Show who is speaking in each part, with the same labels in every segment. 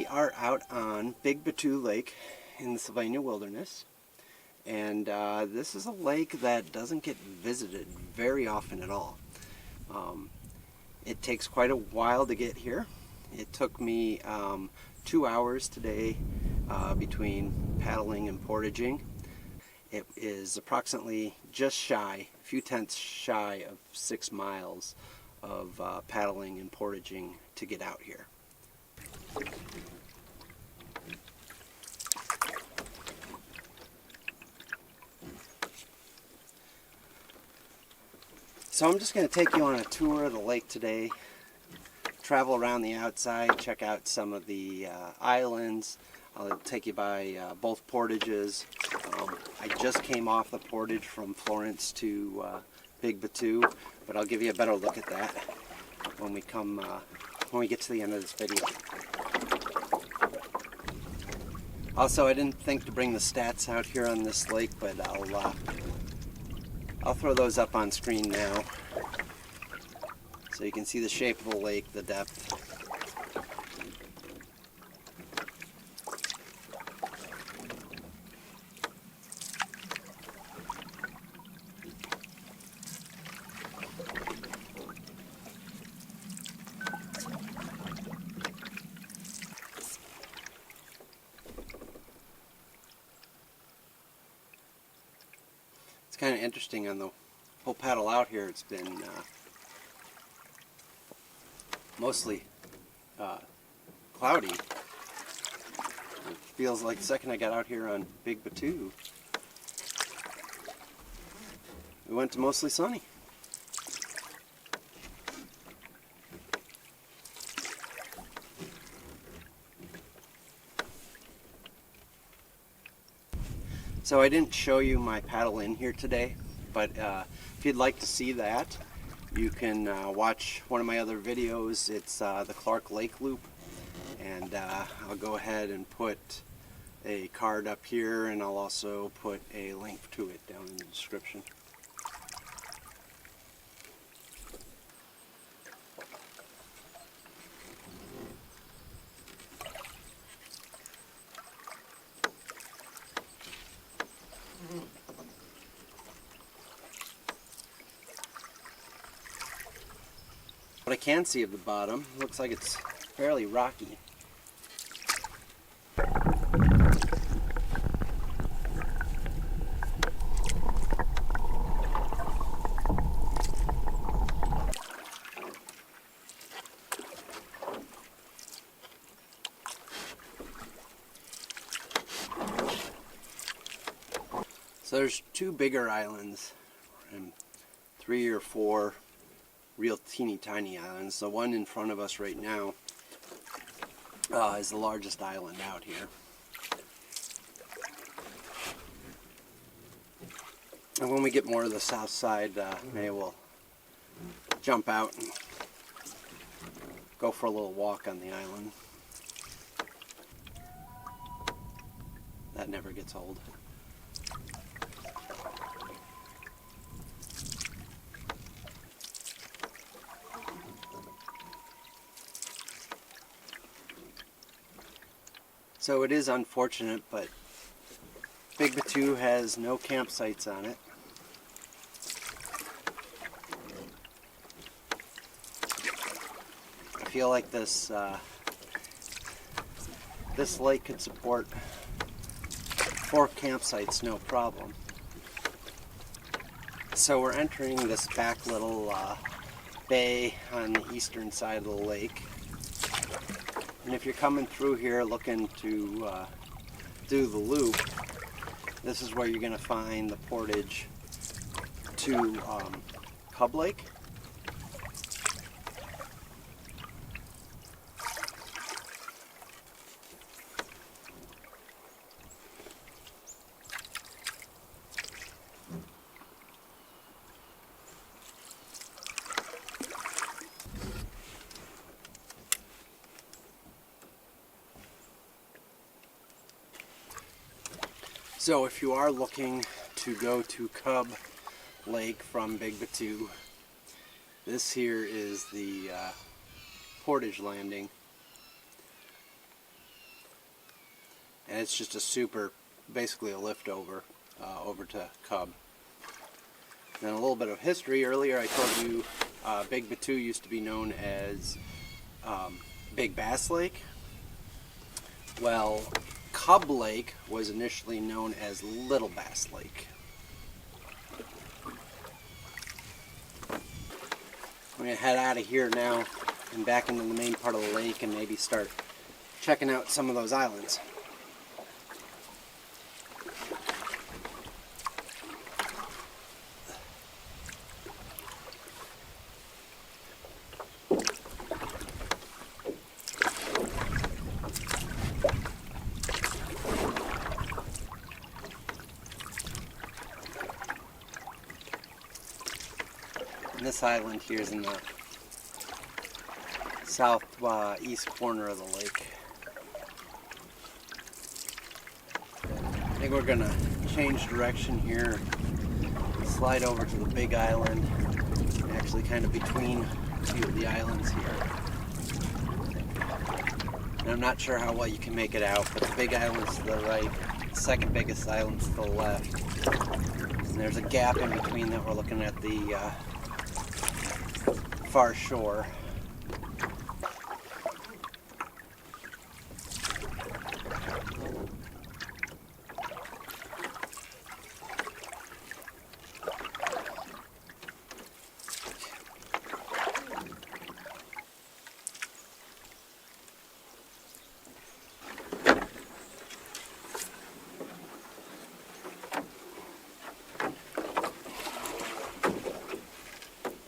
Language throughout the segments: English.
Speaker 1: We are out on Big Bateau Lake in the Sylvania Wilderness, and this is a lake that doesn't get visited very often at all. It takes quite a while to get here. It took me 2 hours today between paddling and portaging. It is approximately just shy, a few tenths shy of 6 miles of paddling and portaging to get out here. So I'm just going to take you on a tour of the lake today, travel around the outside, check out some of the islands. I'll take you by both portages. I just came off the portage from Florence to Big Bateau, but I'll give you a better look at that when we get to the end of this video. Also, I didn't think to bring the stats out here on this lake, but I'll throw those up on screen now so you can see the shape of the lake, the depth. It's kind of interesting on the whole paddle out here. It's been mostly cloudy. It feels like the second I got out here on Big Bateau, we went to mostly sunny. So I didn't show you my paddle in here today, but if you'd like to see that, you can watch one of my other videos. It's the Clark Lake Loop, and I'll go ahead and put a card up here, and I'll also put a link to it down in the description. What I can see of the bottom, looks like it's fairly rocky. So there's two bigger islands and 3 or 4 real teeny tiny islands. The one in front of us right now is the largest island out here. And when we get more to the south side, maybe we'll jump out and go for a little walk on the island. That never gets old. So it is unfortunate, but Big Bateau has no campsites on it. I feel like this lake could support 4 campsites, no problem. So we're entering this back little bay on the eastern side of the lake. And if you're coming through here looking to do the loop, this is where you're going to find the portage to Cub Lake. So if you are looking to go to Cub Lake from Big Bateau, this here is the portage landing. and it's just a super, basically a lift over to Cub. Then a little bit of history. Earlier I told you Big Bateau used to be known as Big Bass Lake. Well, Cub Lake was initially known as Little Bass Lake. I'm going to head out of here now and back into the main part of the lake and maybe start checking out some of those islands. This island here is in the southeast corner of the lake. I think we're gonna change direction here, slide over to the big island, actually kind of between two of the islands here. And I'm not sure how well you can make it out, but the big island's to the right, the second biggest island's to the left. And there's a gap in between that we're looking at the far shore.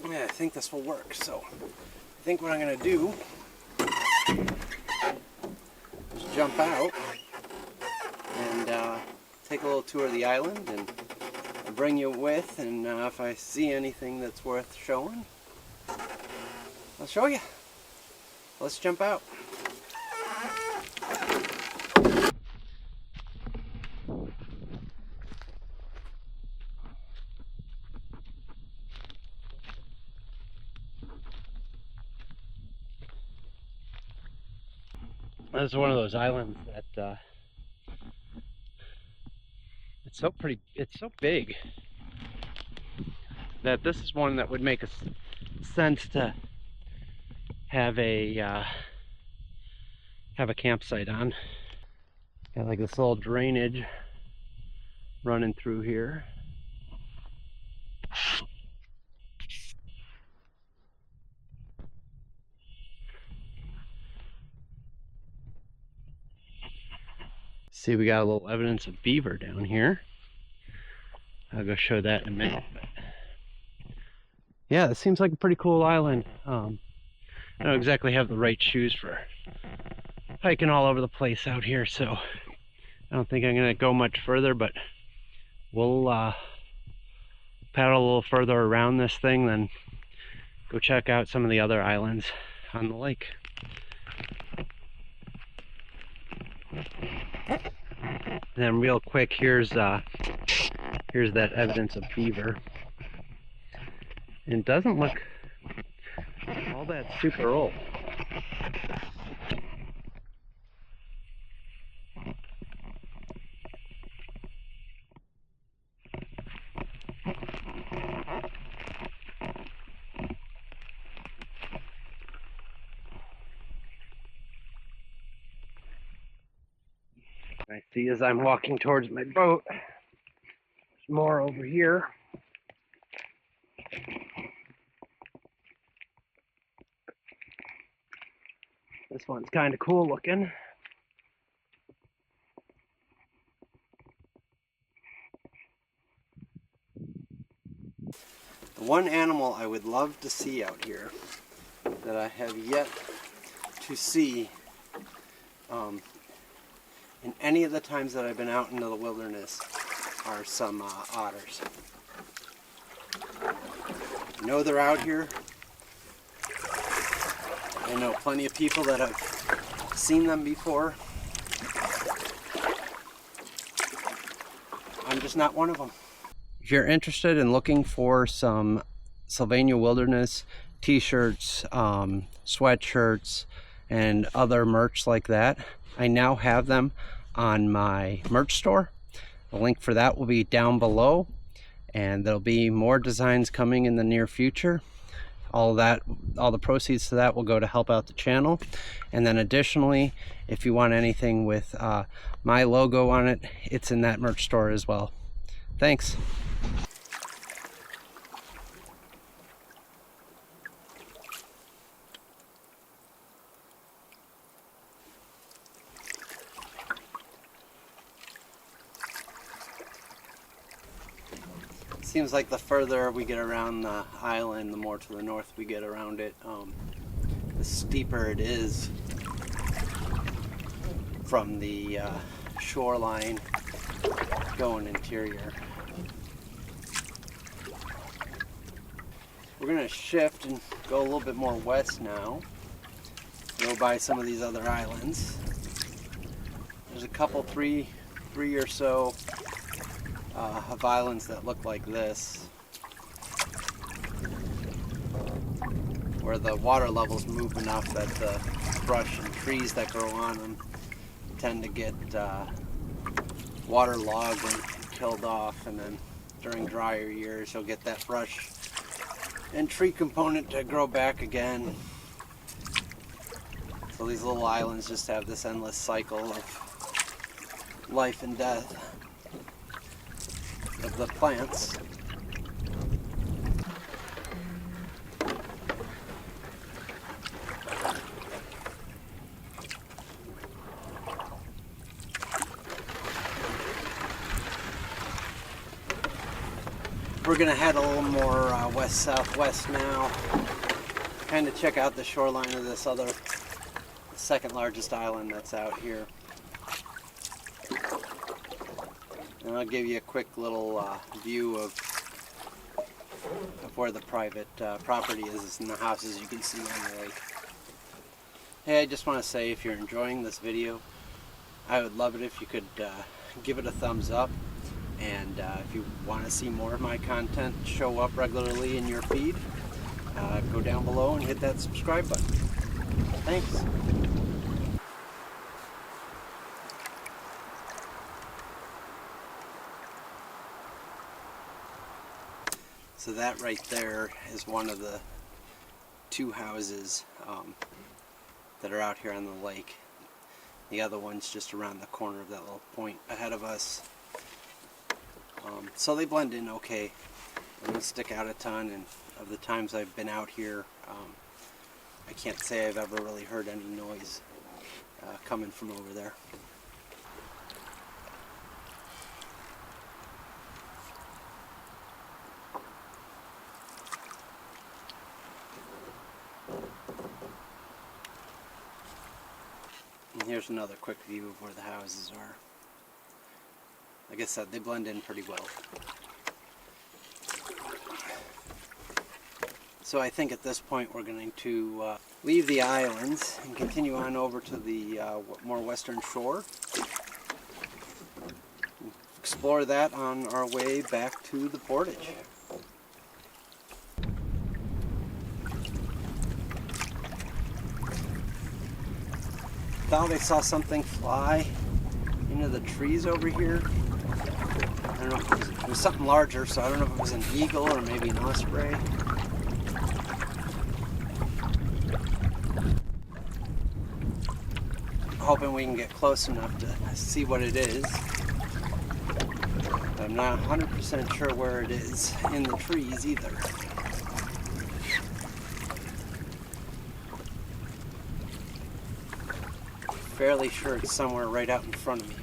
Speaker 1: Yeah, I think this will work. So I think what I'm going to do is jump out and take a little tour of the island, and I'll bring you with, and if I see anything that's worth showing, I'll show you. Let's jump out. This is one of those islands that it's so big that this is one that would make sense to have a campsite on. Got like this little drainage running through here. See, we got a little evidence of beaver down here. I'll go show that in a minute. But yeah, it seems like a pretty cool island. I don't exactly have the right shoes for hiking all over the place out here, so I don't think I'm going to go much further, but we'll paddle a little further around this thing, then go check out some of the other islands on the lake. And then real quick, here's that evidence of beaver. And it doesn't look all that super old. I see as I'm walking towards my boat, there's more over here. This one's kind of cool looking. The one animal I would love to see out here that I have yet to see in any of the times that I've been out into the wilderness are some otters. I know they're out here. I know plenty of people that have seen them before. I'm just not one of them. If you're interested in looking for some Sylvania Wilderness t-shirts, sweatshirts, and other merch like that, I now have them on my merch store. The link for that will be down below, and there'll be more designs coming in the near future. All the proceeds to that will go to help out the channel. And then additionally, if you want anything with my logo on it, it's in that merch store as well. Thanks. Seems like the further we get around the island, the more to the north we get around it, the steeper it is from the shoreline going interior. We're going to shift and go a little bit more west now, go by some of these other islands. There's a couple, three or so of islands that look like this, where the water levels move enough that the brush and trees that grow on them tend to get waterlogged and killed off, and then during drier years you'll get that brush and tree component to grow back again. So these little islands just have this endless cycle of life and death of the plants. We're going to head a little more west-southwest now, kind of check out the shoreline of this other second largest island that's out here. And I'll give you a quick little view of where the private property is and the houses you can see on the lake. Hey, I just want to say, if you're enjoying this video, I would love it if you could give it a thumbs up. And if you want to see more of my content show up regularly in your feed, go down below and hit that subscribe button. Thanks. So that right there is one of the two houses that are out here on the lake. The other one's just around the corner of that little point ahead of us. So they blend in okay. They don't stick out a ton, and of the times I've been out here, I can't say I've ever really heard any noise coming from over there. And here's another quick view of where the houses are. Like I said, they blend in pretty well. So I think at this point we're going to leave the islands and continue on over to the more western shore. Explore that on our way back to the portage. Thought I saw something fly into the trees over here. I don't know if it was something larger, so I don't know if it was an eagle or maybe an osprey. Hoping we can get close enough to see what it is. But I'm not 100% sure where it is in the trees either. Fairly sure it's somewhere right out in front of me.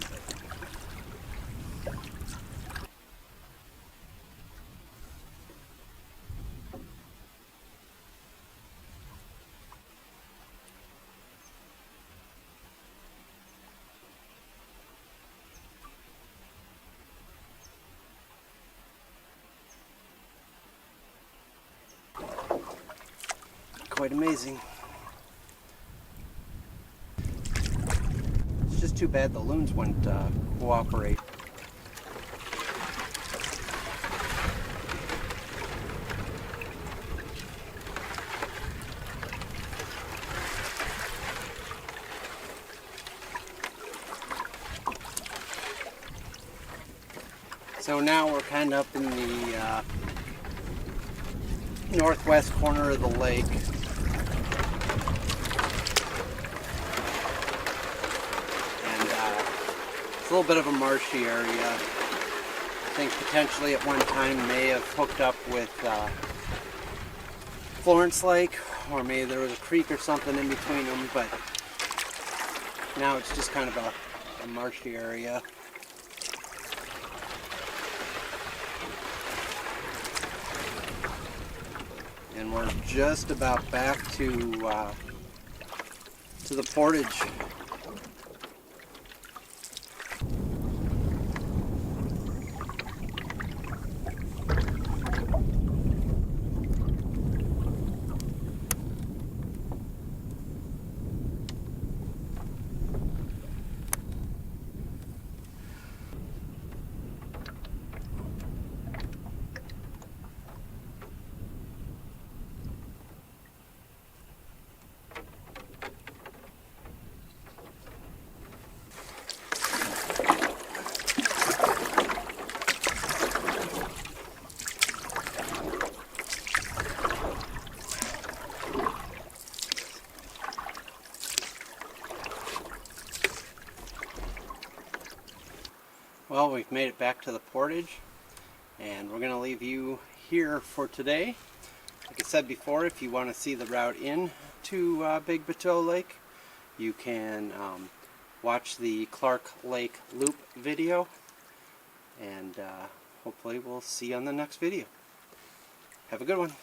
Speaker 1: Quite amazing. It's just too bad the loons wouldn't cooperate. So now we're kind of up in the northwest corner of the lake. And it's a little bit of a marshy area. I think potentially at one time may have hooked up with Florence Lake, or maybe there was a creek or something in between them, but now it's just kind of a marshy area. And we're just about back to the portage. Well, we've made it back to the portage, and we're going to leave you here for today. Like I said before, if you want to see the route in to Big Bateau Lake, you can watch the Clark Lake Loop video, and hopefully we'll see you on the next video. Have a good one.